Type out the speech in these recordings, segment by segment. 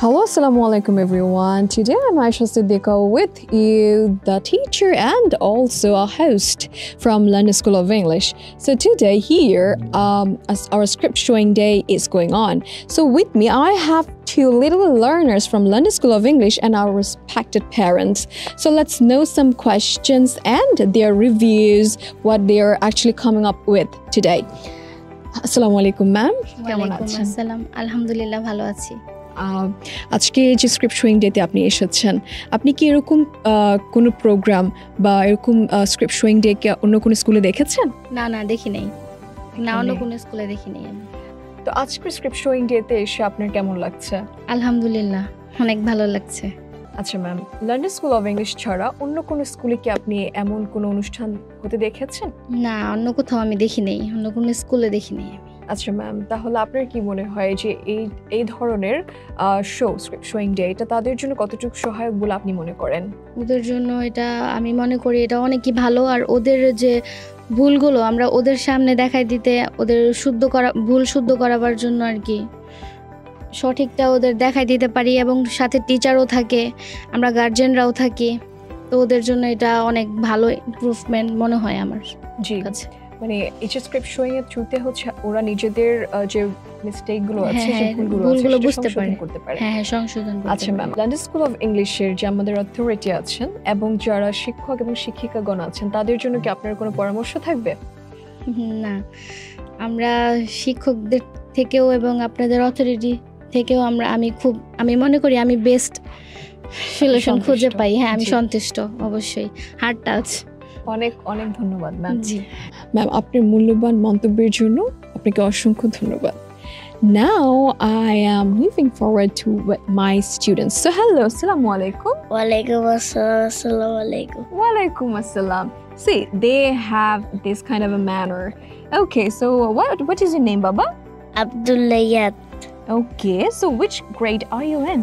Hello, assalamu alaikum everyone. Today I'm Aisha Siddiqa with you, the teacher and also a host from London School of English. So today here, as our script showing day is going on. So with me, I have two little learners from London School of English and our respected parents. So let's know some questions and their reviews, what they are actually coming up with today. Assalamu alaikum, ma'am. Kemun achen? Assalam. Alhamdulillah bhalo achi. আজকে যে script showing ডেতে আপনি এসেছেন, আপনি কি এরকম কোনো programme বা এরকম স্ক্রিপ্ট শোয়িং ডে কি অন্য কোনো স্কুলে দেখেছেন? না দেখি নাই, না অন্য কোনো স্কুলে দেখি নাই আমি। তো আজকে স্ক্রিপ্ট শোয়িং ডেতে এসে আপনার কেমন লাগছে? আলহামদুলিল্লাহ অনেক ভালো লাগছে। আচ্ছা ma'am, London school of English ছাড়া অন্য কোনো স্কুলে কি আপনি এমন কোনো অনুষ্ঠান হতে দেখেছেন? না, অন্য কোথাও আমি দেখি নাই, অন্য কোনো স্কুলে দেখি নাই আমি। আচ্ছা ম্যাম, তাহলে আপনার কি মনে হয় যে এই ধরনের শো স্ক্রিপ্ট শোয়িং ডে এটা তাদের জন্য কতটুকু সহায়ক বলে আপনি মনে করেন? ওদের জন্য এটা আমি মনে করি এটা অনেকই ভালো, আর ওদের যে ভুলগুলো আমরা ওদের সামনে দেখাই দিতে, ওদের ভুল শুদ্ধ করাবার জন্য আর কি সঠিকটা ওদের দেখাই দিতে পারি, এবং সাথে টিচারও থাকে, আমরা গার্জেনরাও থাকি, তো ওদের জন্য এটা অনেক ভালো ইমপ্রুভমেন্ট মনে হয় আমার কাছে। মানে এই যে স্ক্রিপ্ট শোয়িং এর থ্রুতে হচ্ছে ওরা নিজেদের যে মিস্টেকগুলো আছে ভুলগুলো বুঝতে পারে। হ্যাঁ, সংশোধন করতে পারে। আচ্ছা ম্যাম, লন্ডন স্কুল অফ ইংলিশের যে আমাদের অথরিটি আছেন এবং যারা শিক্ষক এবং শিক্ষিকাগণ আছেন তাদের জন্য কি আপনার কোনো পরামর্শ থাকবে? না, আমরা শিক্ষকদের থেকেও এবং আপনাদের অথরিটি থেকেও আমি মনে করি আমি বেস্ট সলিউশন খুঁজে পাই। হ্যাঁ, আমি সন্তুষ্ট অবশ্যই। Heart touch. অনেক অনেক ধন্যবাদ ম্যাম। জি ম্যাম, আপনার মূল্যবান মন্তব্যের জন্য আপনাকে অসংখ্য ধন্যবাদ। Now I am moving forward to my students. So hello, assalamu alaikum. Walaikum assalam. Assalamu alaikum. Walaikum assalam. See, they have this kind of a manner. Okay, so what is your name, Baba? Abdullayat. Okay, so which grade are you in?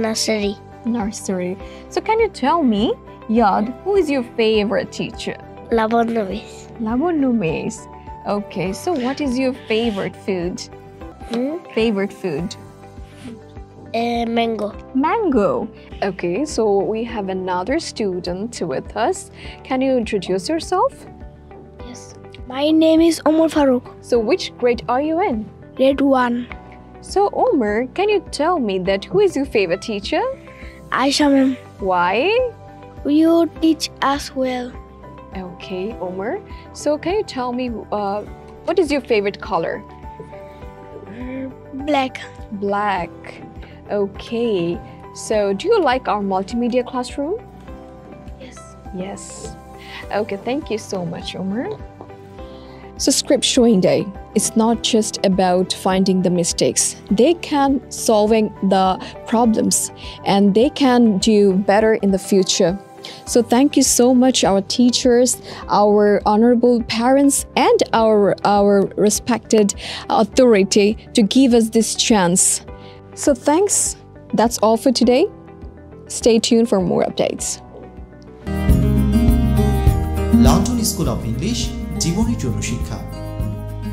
Nursery. Nursery. So can you tell me, Yad, who is your favorite teacher? Labon Numis. Labon Numis. Okay, so what is your favorite food? Favorite food? Mango. Mango. Okay, so we have another student with us. Can you introduce yourself? Yes. My name is Omar Farouk. So which grade are you in? Grade 1. So Omar, can you tell me that who is your favorite teacher? Aisha ma'am. Why? You teach us well. Okay, Omar. So can you tell me what is your favorite color? Black. Black. Okay. So do you like our multimedia classroom? Yes. Yes. Okay, thank you so much, Omar. So script showing day, it's not just about finding the mistakes. They can solving the problems and they can do better in the future. So thank you so much, our teachers, our honorable parents, and our respected authority to give us this chance. So thanks. That's all for today. Stay tuned for more updates. London School of English, জীবনের জন্য শিক্ষা।